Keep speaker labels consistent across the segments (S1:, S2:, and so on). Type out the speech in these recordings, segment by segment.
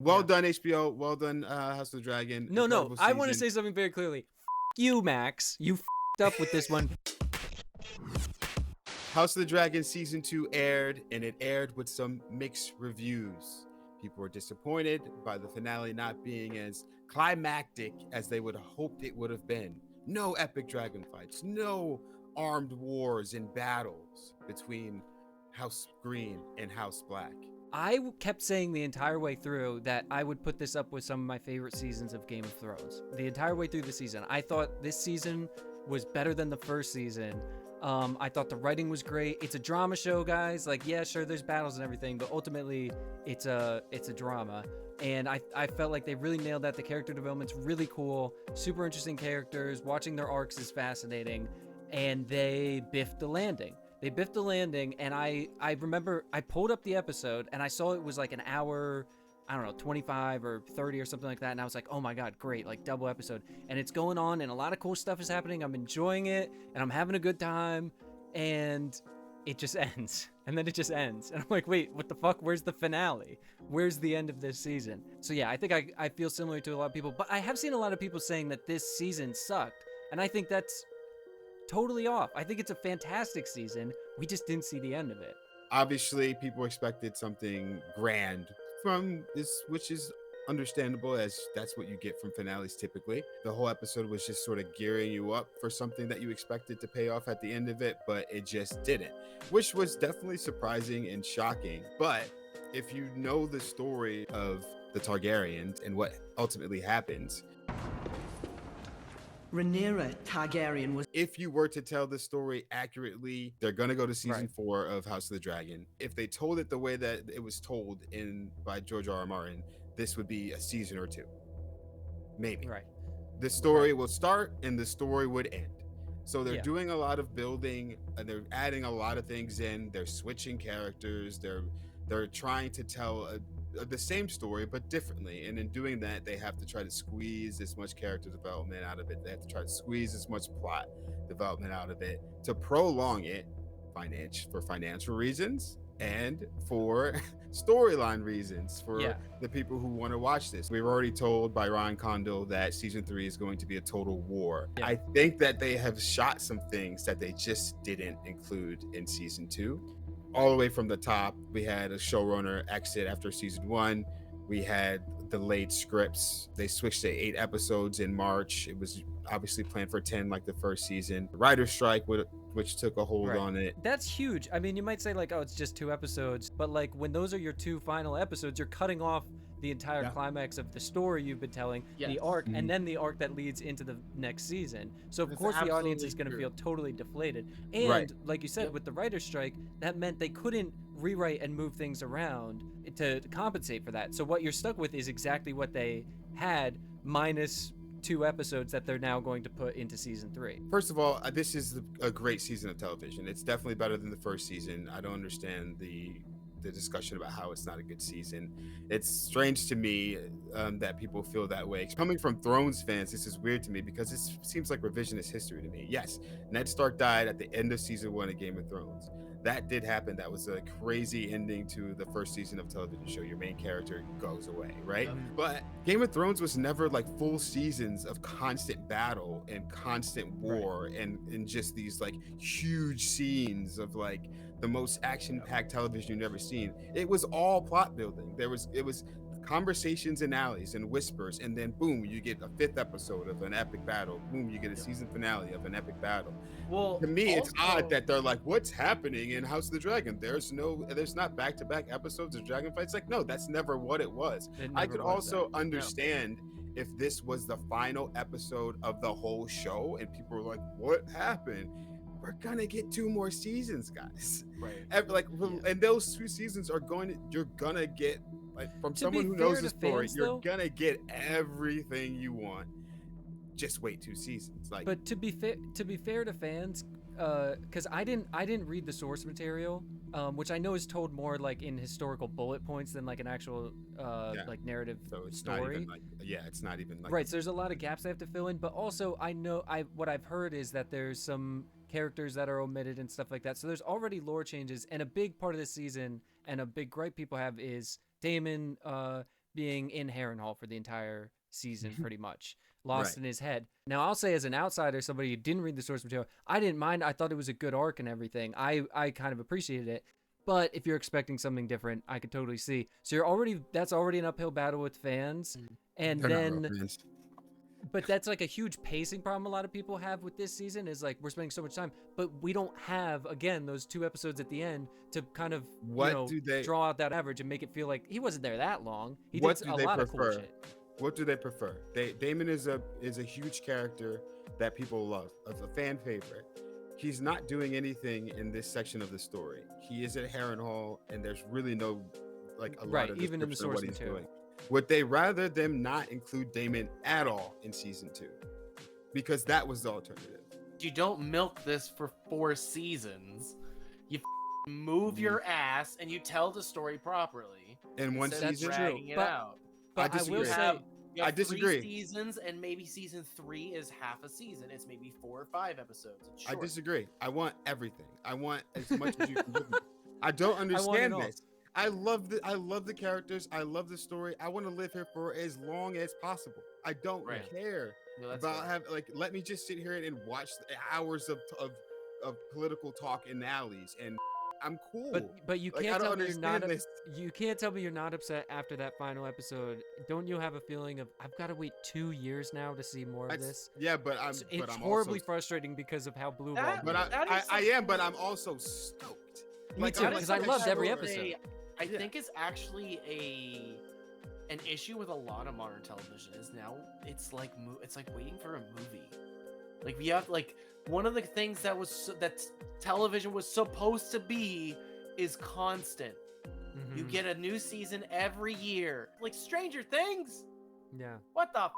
S1: Well done, HBO. Well done, House of the Dragon.
S2: No.
S1: Incredible
S2: I want to
S1: season.
S2: say something very clearly. You, Max. You f***ed up with this one.
S1: House of the Dragon season 2 aired, and it aired with some mixed reviews. People were disappointed by the finale not being as climactic as they would have hoped it would have been. No epic dragon fights, no armed wars and battles between House Green and House Black.
S2: I kept saying the entire way through that I would put this up with some of my favorite seasons of Game of Thrones. The entire way through the season. I thought this season was better than the first season. I thought the writing was great. It's a drama show, guys. Like, yeah, sure, there's battles and everything, but ultimately, it's a drama. And I felt like they really nailed that. The character development's really cool. Super interesting characters. Watching their arcs is fascinating. And they biffed the landing. And I remember I pulled up the episode and I saw it was like an hour, I don't know, 25 or 30 or something like that. And I was like, oh my God, great, like double episode. And it's going on and a lot of cool stuff is happening. I'm enjoying it and I'm having a good time. And it just ends. And then it just ends. And I'm like, wait, what the fuck? Where's the finale? Where's the end of this season? So yeah, I think I feel similar to a lot of people, but I have seen a lot of people saying that this season sucked. And I think that's totally off. I think it's a fantastic season. We just didn't see the end of it.
S1: Obviously, people expected something grand from this, which is understandable, as that's what you get from finales typically. The whole episode was just sort of gearing you up for something that you expected to pay off at the end of it, but it just didn't, which was definitely surprising and shocking. But if you know the story of the Targaryens and what ultimately happens,
S3: Rhaenyra Targaryen was...
S1: if you were to tell the story accurately, they're going to go to season 4 of House of the Dragon. If they told it the way that it was told by George R.R. Martin, this would be a season or 2. Maybe.
S2: Right.
S1: The story will start and the story would end. So they're
S2: Yeah.
S1: doing a lot of building and they're adding a lot of things in. They're switching characters. They're trying to tell the same story but differently, and in doing that they have to try to squeeze as much character development out of it. They have to try to squeeze as much plot development out of it to prolong it for financial reasons and for storyline reasons for the people who want to watch this. We were already told by Ryan Condal that season 3 is going to be a total war. I think that they have shot some things that they just didn't include in season 2. All the way from the top, we had a showrunner exit after season 1. We had delayed scripts. They switched to 8 episodes in March. It was obviously planned for 10 like the first season. The writer's strike, which took a hold on it.
S2: That's huge. I mean, you might say like, oh, it's just 2 episodes, but like when those are your 2 final episodes, you're cutting off the entire climax of the story you've been telling, the arc, and then the arc that leads into the next season. So of course the audience is going to feel totally deflated. And like you said, with the writer's strike, that meant they couldn't rewrite and move things around to compensate for that. So what you're stuck with is exactly what they had, minus 2 episodes that they're now going to put into season 3.
S1: First of all, this is a great season of television. It's definitely better than the first season. I don't understand the discussion about how it's not a good season. It's strange to me that people feel that way. Coming from Thrones fans, this is weird to me because it seems like revisionist history to me. Yes, Ned Stark died at the end of season 1 of Game of Thrones. That did happen. That was a crazy ending to the first season of television show. Your main character goes away, right? But Game of Thrones was never like full seasons of constant battle and constant war and just these like huge scenes of like the most action-packed television you've ever seen. It was all plot building. It was conversations in alleys and whispers, and then boom, you get a 5th episode of an epic battle. Boom, you get a season finale of an epic battle. Well, to me, it's odd that they're like, what's happening in House of the Dragon? There's not back-to-back episodes of dragon fights. Like, no, that's never what it was. I could also understand if this was the final episode of the whole show and people were like, what happened? We're gonna get 2 more seasons, guys. And those 2 seasons you're gonna get, like, from someone who knows the story, you're gonna get everything you want. Just wait 2 seasons. Like,
S2: but to be fair to fans, because I didn't read the source material, which I know is told more like in historical bullet points than like an actual like narrative story.
S1: It's not even like
S2: right. So there's a lot of gaps I have to fill in, but also what I've heard is that there's some characters that are omitted and stuff like that. So there's already lore changes, and a big part of this season and a big gripe people have is Daemon being in Harrenhal for the entire season, pretty much
S1: Right.
S2: lost in his head. Now, I'll say as an outsider, somebody who didn't read the source material, I didn't mind. I thought it was a good arc and everything. I kind of appreciated it. But if you're expecting something different, I could totally see. So that's already an uphill battle with fans, and
S1: They're not real
S2: then.
S1: fans.
S2: But that's like a huge pacing problem a lot of people have with this season is like we're spending so much time, but we don't have, again, those 2 episodes at the end to kind of draw out that average and make it feel like he wasn't there that long. He
S1: What
S2: did
S1: do
S2: a
S1: they
S2: lot of cool
S1: prefer?
S2: shit.
S1: What do they prefer? Daemon is a huge character that people love, a fan favorite. He's not doing anything in this section of the story. He is at Harrenhal, and there's really no a lot of
S2: even in the
S1: description of
S2: source
S1: what he's
S2: material.
S1: doing. Would they rather them not include Daemon at all in season 2? Because that was the alternative.
S4: You don't milk this for 4 seasons. You move your ass and you tell the story properly.
S1: In one
S4: instead of
S1: season?
S4: dragging it out.
S2: But I will
S1: disagree.
S2: say,
S4: You have
S1: I disagree.
S4: 3 seasons, and maybe season 3 is half a season. It's maybe 4 or 5 episodes. It's
S1: I
S4: short.
S1: disagree. I want everything. I want as much as you can give me. I don't
S2: it
S1: understand
S2: all.
S1: this. I love the characters. I love the story. I want to live here for as long as possible. I don't
S4: Right.
S1: care
S4: No, that's
S1: about
S4: fair.
S1: let me just sit here and watch hours of political talk in alleys, and I'm cool.
S2: But you
S1: Like, I
S2: can't
S1: don't
S2: tell me you're not
S1: understand this.
S2: you can't tell me you're not upset after that final episode. Don't you have a feeling of I've got to wait 2 years now to see more of this?
S1: Yeah, but I'm.
S2: It's
S1: but I'm
S2: horribly
S1: also,
S2: frustrating because of how blue
S4: That-
S2: ball.
S1: But
S4: that is
S1: I am. But
S4: something-
S1: I'm also stoked.
S2: Me too,
S4: That
S2: because
S4: is
S2: I
S4: something
S2: loved every
S4: will
S2: episode.
S4: say, I
S1: Yeah.
S4: think it's actually an issue with a lot of modern television is now it's like waiting for a movie. Like we have one of the things that television was supposed to be is constant. You
S2: Mhm.
S4: get a new season every year. Like Stranger Things.
S2: Yeah.
S4: What the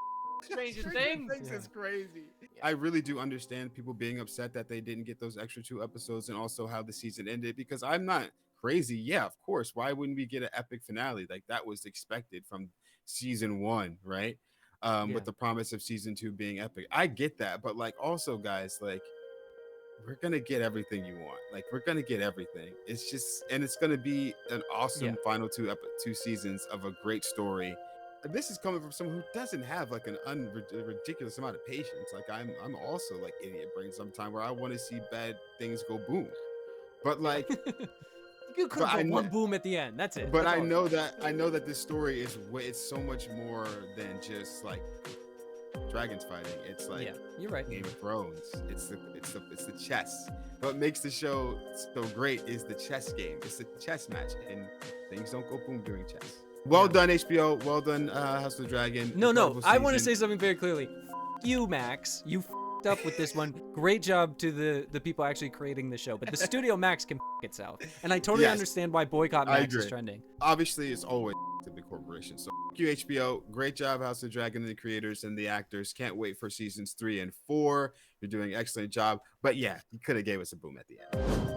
S4: Stranger Things?
S2: Yeah.
S1: Is crazy. I really do understand people being upset that they didn't get those extra 2 episodes, and also how the season ended, because I'm not crazy. Yeah, of course. Why wouldn't we get an epic finale? Like, that was expected from season 1, right?
S2: Yeah.
S1: With the promise of season 2 being epic. I get that, but also, guys, we're gonna get everything you want. We're gonna get everything. It's just, and it's gonna be an awesome final 2 seasons of a great story. This is coming from someone who doesn't have an ridiculous amount of patience. I'm also idiot brain sometime, where I want to see bad things go boom. But
S2: You could
S1: But I
S2: have
S1: kn-
S2: one boom at the end. That's it.
S1: but
S2: That's
S1: I
S2: all.
S1: know that this story is it's so much more than just dragons fighting. It's
S2: Yeah, you're right.
S1: Game of Thrones. It's the chess. What makes the show so great is the chess game. It's the chess match, and things don't go boom during chess. Well done, HBO. Well done, House of the Dragon.
S2: No.
S1: Incredible
S2: I want to
S1: season.
S2: say something very clearly. F you, Max. You f***ed up with this one. Great job to the people actually creating the show. But the studio Max can f itself. And I totally
S1: Yes.
S2: understand why Boycott
S1: I
S2: Max is
S1: agree.
S2: trending.
S1: Obviously, it's always the big corporation. So you, HBO. Great job, House of the Dragon, and the creators and the actors. Can't wait for seasons 3 and 4. You're doing an excellent job. But yeah, you could have gave us a boom at the end.